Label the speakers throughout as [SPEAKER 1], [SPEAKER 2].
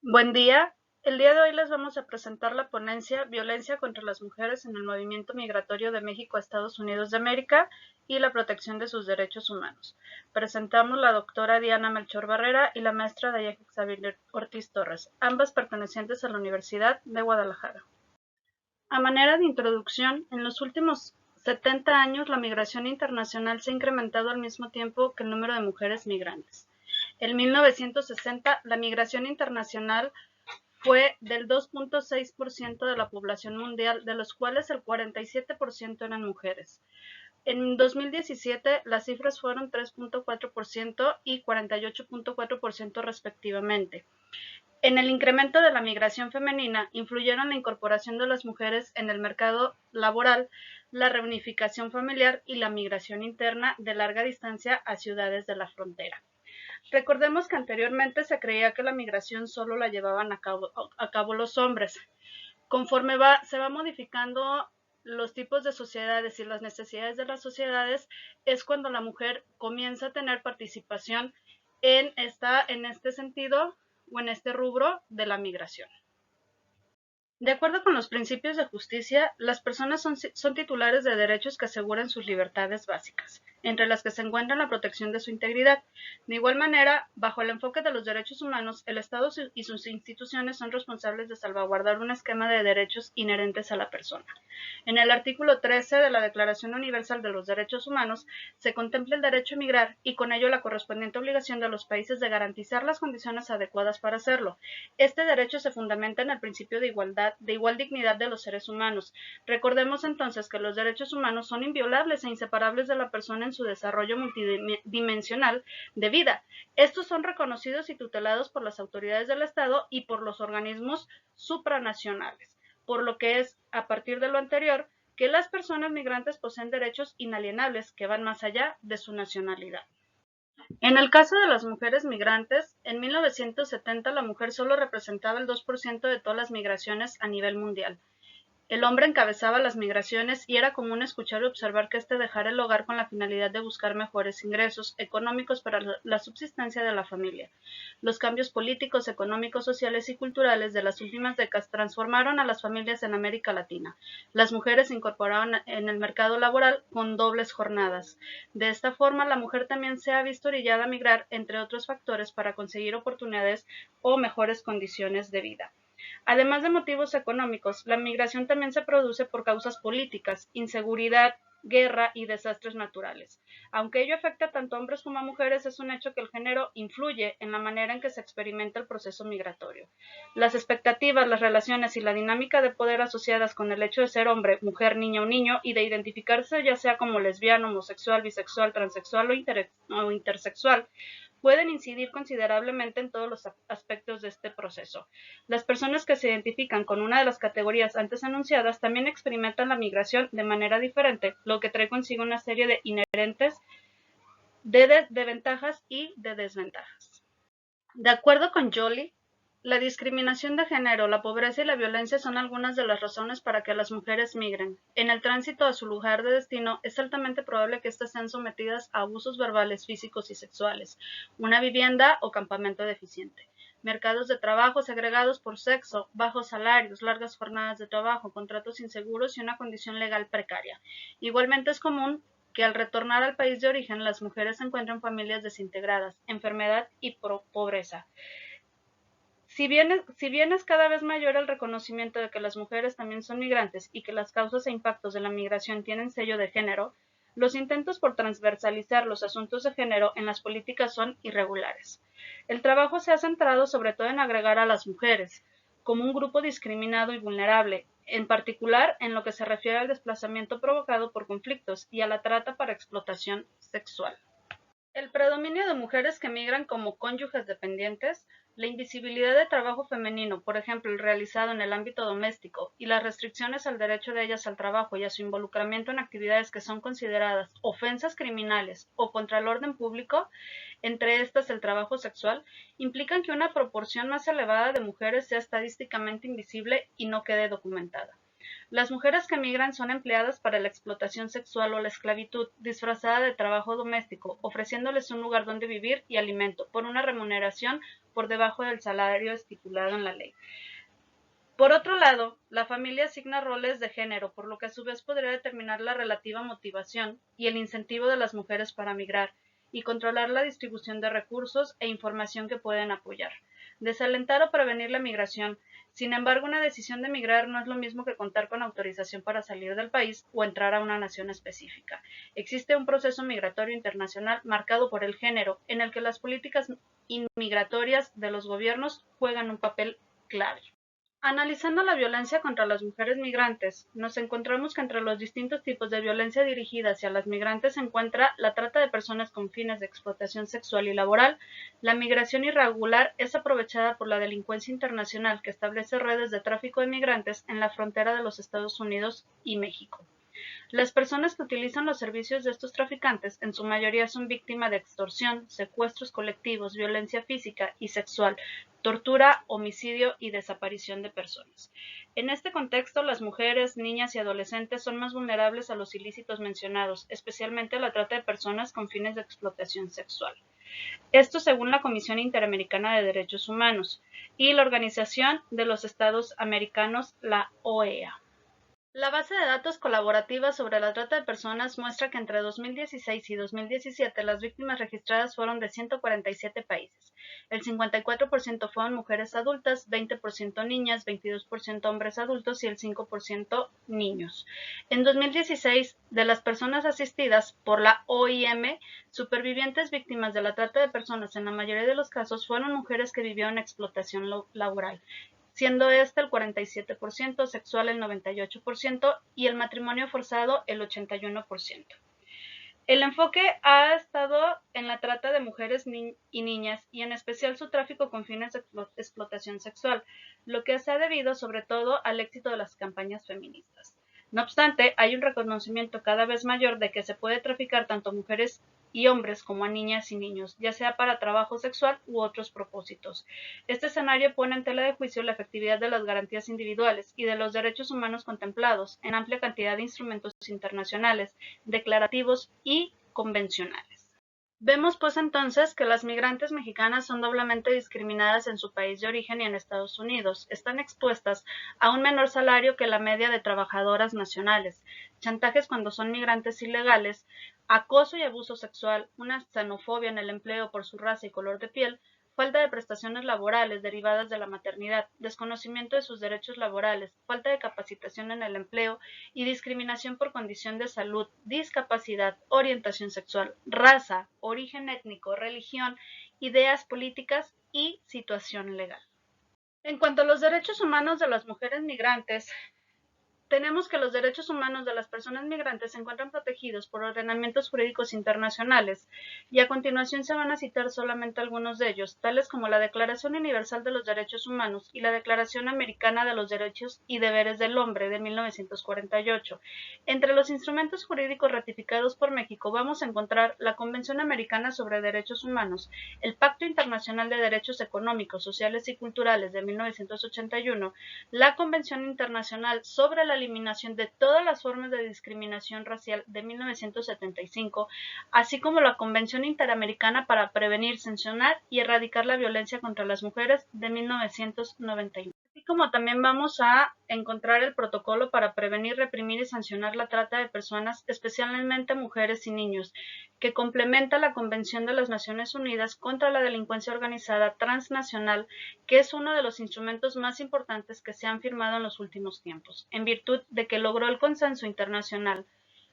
[SPEAKER 1] Buen día. El día de hoy les vamos a presentar la ponencia Violencia contra las mujeres en el movimiento migratorio de México a Estados Unidos de América y la protección de sus derechos humanos. Presentamos la doctora Diana Melchor Barrera y la maestra Daya Xavier Ortiz Torres, ambas pertenecientes a la Universidad de Guadalajara. A manera de introducción, en los últimos 70 años la migración internacional se ha incrementado al mismo tiempo que el número de mujeres migrantes. En 1960, la migración internacional fue del 2.6% de la población mundial, de los cuales el 47% eran mujeres. En 2017 las cifras fueron 3.4% y 48.4% respectivamente. En el incremento de la migración femenina influyeron la incorporación de las mujeres en el mercado laboral, la reunificación familiar y la migración interna de larga distancia a ciudades de la frontera. Recordemos que anteriormente se creía que la migración solo la llevaban a cabo los hombres. Conforme se va modificando los tipos de sociedades y las necesidades de las sociedades, es cuando la mujer comienza a tener participación en este sentido o en este rubro de la migración. De acuerdo con los principios de justicia, las personas son titulares de derechos que aseguran sus libertades básicas, entre las que se encuentra la protección de su integridad. De igual manera, bajo el enfoque de los derechos humanos, el Estado y sus instituciones son responsables de salvaguardar un esquema de derechos inherentes a la persona. En el artículo 13 de la Declaración Universal de los Derechos Humanos se contempla el derecho a migrar y con ello la correspondiente obligación de los países de garantizar las condiciones adecuadas para hacerlo. Este derecho se fundamenta en el principio de igual dignidad de los seres humanos. Recordemos entonces que los derechos humanos son inviolables e inseparables de la persona en su desarrollo multidimensional de vida. Estos son reconocidos y tutelados por las autoridades del Estado y por los organismos supranacionales, por lo que es, a partir de lo anterior, que las personas migrantes poseen derechos inalienables que van más allá de su nacionalidad. En el caso de las mujeres migrantes, en 1970 la mujer solo representaba el 2% de todas las migraciones a nivel mundial. El hombre encabezaba las migraciones y era común escuchar y observar que éste dejara el hogar con la finalidad de buscar mejores ingresos económicos para la subsistencia de la familia. Los cambios políticos, económicos, sociales y culturales de las últimas décadas transformaron a las familias en América Latina. Las mujeres se incorporaron en el mercado laboral con dobles jornadas. De esta forma, la mujer también se ha visto orillada a migrar, entre otros factores, para conseguir oportunidades o mejores condiciones de vida. Además de motivos económicos, la migración también se produce por causas políticas, inseguridad, guerra y desastres naturales. Aunque ello afecta tanto a hombres como a mujeres, es un hecho que el género influye en la manera en que se experimenta el proceso migratorio. Las expectativas, las relaciones y la dinámica de poder asociadas con el hecho de ser hombre, mujer, niña o niño y de identificarse ya sea como lesbiano, homosexual, bisexual, transexual o intersexual pueden incidir considerablemente en todos los aspectos de este proceso. Las personas que se identifican con una de las categorías antes enunciadas también experimentan la migración de manera diferente, lo que trae consigo una serie de inherentes de ventajas y de desventajas. De acuerdo con Joly, la discriminación de género, la pobreza y la violencia son algunas de las razones para que las mujeres migren. En el tránsito a su lugar de destino, es altamente probable que éstas sean sometidas a abusos verbales, físicos y sexuales, una vivienda o campamento deficiente, mercados de trabajo segregados por sexo, bajos salarios, largas jornadas de trabajo, contratos inseguros y una condición legal precaria. Igualmente es común que al retornar al país de origen las mujeres encuentren familias desintegradas, enfermedad y pobreza. Si bien es cada vez mayor el reconocimiento de que las mujeres también son migrantes y que las causas e impactos de la migración tienen sello de género, los intentos por transversalizar los asuntos de género en las políticas son irregulares. El trabajo se ha centrado sobre todo en agregar a las mujeres como un grupo discriminado y vulnerable, en particular en lo que se refiere al desplazamiento provocado por conflictos y a la trata para explotación sexual. El predominio de mujeres que migran como cónyuges dependientes, la invisibilidad de trabajo femenino, por ejemplo, el realizado en el ámbito doméstico, y las restricciones al derecho de ellas al trabajo y a su involucramiento en actividades que son consideradas ofensas criminales o contra el orden público, entre estas el trabajo sexual, implican que una proporción más elevada de mujeres sea estadísticamente invisible y no quede documentada. Las mujeres que migran son empleadas para la explotación sexual o la esclavitud, disfrazada de trabajo doméstico, ofreciéndoles un lugar donde vivir y alimento, por una remuneración por debajo del salario estipulado en la ley. Por otro lado, la familia asigna roles de género, por lo que a su vez podría determinar la relativa motivación y el incentivo de las mujeres para migrar, y controlar la distribución de recursos e información que pueden apoyar. Desalentar o prevenir la migración. Sin embargo, una decisión de migrar no es lo mismo que contar con autorización para salir del país o entrar a una nación específica. Existe un proceso migratorio internacional marcado por el género, en el que las políticas inmigratorias de los gobiernos juegan un papel clave. Analizando la violencia contra las mujeres migrantes, nos encontramos que entre los distintos tipos de violencia dirigida hacia las migrantes se encuentra la trata de personas con fines de explotación sexual y laboral. La migración irregular es aprovechada por la delincuencia internacional, que establece redes de tráfico de migrantes en la frontera de los Estados Unidos y México. Las personas que utilizan los servicios de estos traficantes en su mayoría son víctimas de extorsión, secuestros colectivos, violencia física y sexual, tortura, homicidio y desaparición de personas. En este contexto, las mujeres, niñas y adolescentes son más vulnerables a los ilícitos mencionados, especialmente a la trata de personas con fines de explotación sexual. Esto según la Comisión Interamericana de Derechos Humanos y la Organización de los Estados Americanos, la OEA. La base de datos colaborativa sobre la trata de personas muestra que entre 2016 y 2017 las víctimas registradas fueron de 147 países. El 54% fueron mujeres adultas, 20% niñas, 22% hombres adultos y el 5% niños. En 2016, de las personas asistidas por la OIM, supervivientes víctimas de la trata de personas en la mayoría de los casos fueron mujeres que vivieron explotación laboral, siendo este el 47%, sexual el 98% y el matrimonio forzado el 81%. El enfoque ha estado en la trata de mujeres y niñas y en especial su tráfico con fines de explotación sexual, lo que se ha debido sobre todo al éxito de las campañas feministas. No obstante, hay un reconocimiento cada vez mayor de que se puede traficar tanto a mujeres y hombres como a niñas y niños, ya sea para trabajo sexual u otros propósitos. Este escenario pone en tela de juicio la efectividad de las garantías individuales y de los derechos humanos contemplados en amplia cantidad de instrumentos internacionales, declarativos y convencionales. Vemos pues entonces que las migrantes mexicanas son doblemente discriminadas en su país de origen y en Estados Unidos. Están expuestas a un menor salario que la media de trabajadoras nacionales, chantajes cuando son migrantes ilegales, acoso y abuso sexual, una xenofobia en el empleo por su raza y color de piel, falta de prestaciones laborales derivadas de la maternidad, desconocimiento de sus derechos laborales, falta de capacitación en el empleo y discriminación por condición de salud, discapacidad, orientación sexual, raza, origen étnico, religión, ideas políticas y situación legal. En cuanto a los derechos humanos de las mujeres migrantes, tenemos que los derechos humanos de las personas migrantes se encuentran protegidos por ordenamientos jurídicos internacionales, y a continuación se van a citar solamente algunos de ellos, tales como la Declaración Universal de los Derechos Humanos y la Declaración Americana de los Derechos y Deberes del Hombre de 1948. Entre los instrumentos jurídicos ratificados por México vamos a encontrar la Convención Americana sobre Derechos Humanos, el Pacto Internacional de Derechos Económicos, Sociales y Culturales de 1981, la Convención Internacional sobre la eliminación de todas las formas de discriminación racial de 1975, así como la Convención Interamericana para prevenir, sancionar y erradicar la violencia contra las mujeres de 1991. Así como también vamos a encontrar el protocolo para prevenir, reprimir y sancionar la trata de personas, especialmente mujeres y niños, que complementa la Convención de las Naciones Unidas contra la Delincuencia Organizada Transnacional, que es uno de los instrumentos más importantes que se han firmado en los últimos tiempos, en virtud de que logró el consenso internacional.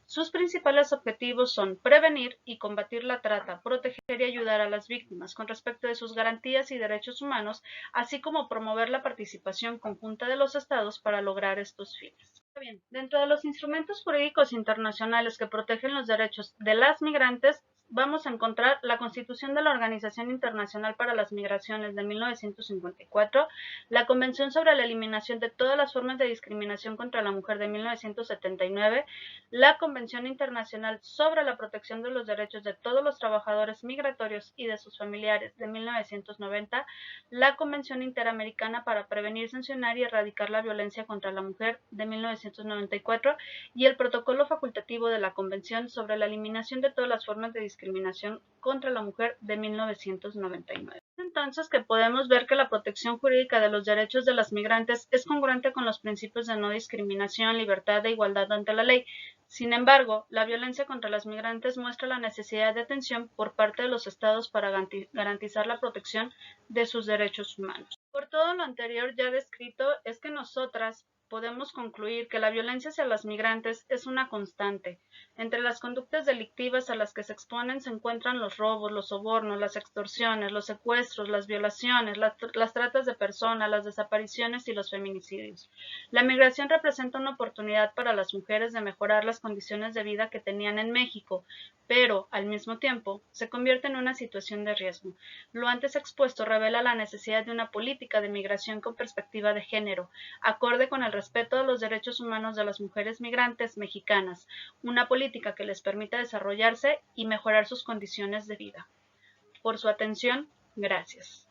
[SPEAKER 1] Sus principales objetivos son prevenir y combatir la trata, proteger y ayudar a las víctimas con respecto de sus garantías y derechos humanos, así como promover la participación conjunta de los Estados para lograr estos fines. Bien, dentro de los instrumentos jurídicos internacionales que protegen los derechos de las migrantes vamos a encontrar la Constitución de la Organización Internacional para las Migraciones de 1954, la Convención sobre la Eliminación de todas las formas de discriminación contra la mujer de 1979, la Convención Internacional sobre la Protección de los Derechos de todos los trabajadores migratorios y de sus familiares de 1990, la Convención Interamericana para prevenir, sancionar y erradicar la violencia contra la mujer de 1994 y el Protocolo facultativo de la Convención sobre la eliminación de todas las formas de discriminación contra la mujer de 1999. Entonces que podemos ver que la protección jurídica de los derechos de las migrantes es congruente con los principios de no discriminación, libertad e igualdad ante la ley. Sin embargo, la violencia contra las migrantes muestra la necesidad de atención por parte de los Estados para garantizar la protección de sus derechos humanos. Por todo lo anterior ya descrito, es que nosotras podemos concluir que la violencia hacia las migrantes es una constante. Entre las conductas delictivas a las que se exponen se encuentran los robos, los sobornos, las extorsiones, los secuestros, las violaciones, las tratas de personas, las desapariciones y los feminicidios. La migración representa una oportunidad para las mujeres de mejorar las condiciones de vida que tenían en México, pero, al mismo tiempo, se convierte en una situación de riesgo. Lo antes expuesto revela la necesidad de una política de migración con perspectiva de género, acorde con el respeto de los derechos humanos de las mujeres migrantes mexicanas, una política que les permita desarrollarse y mejorar sus condiciones de vida. Por su atención, gracias.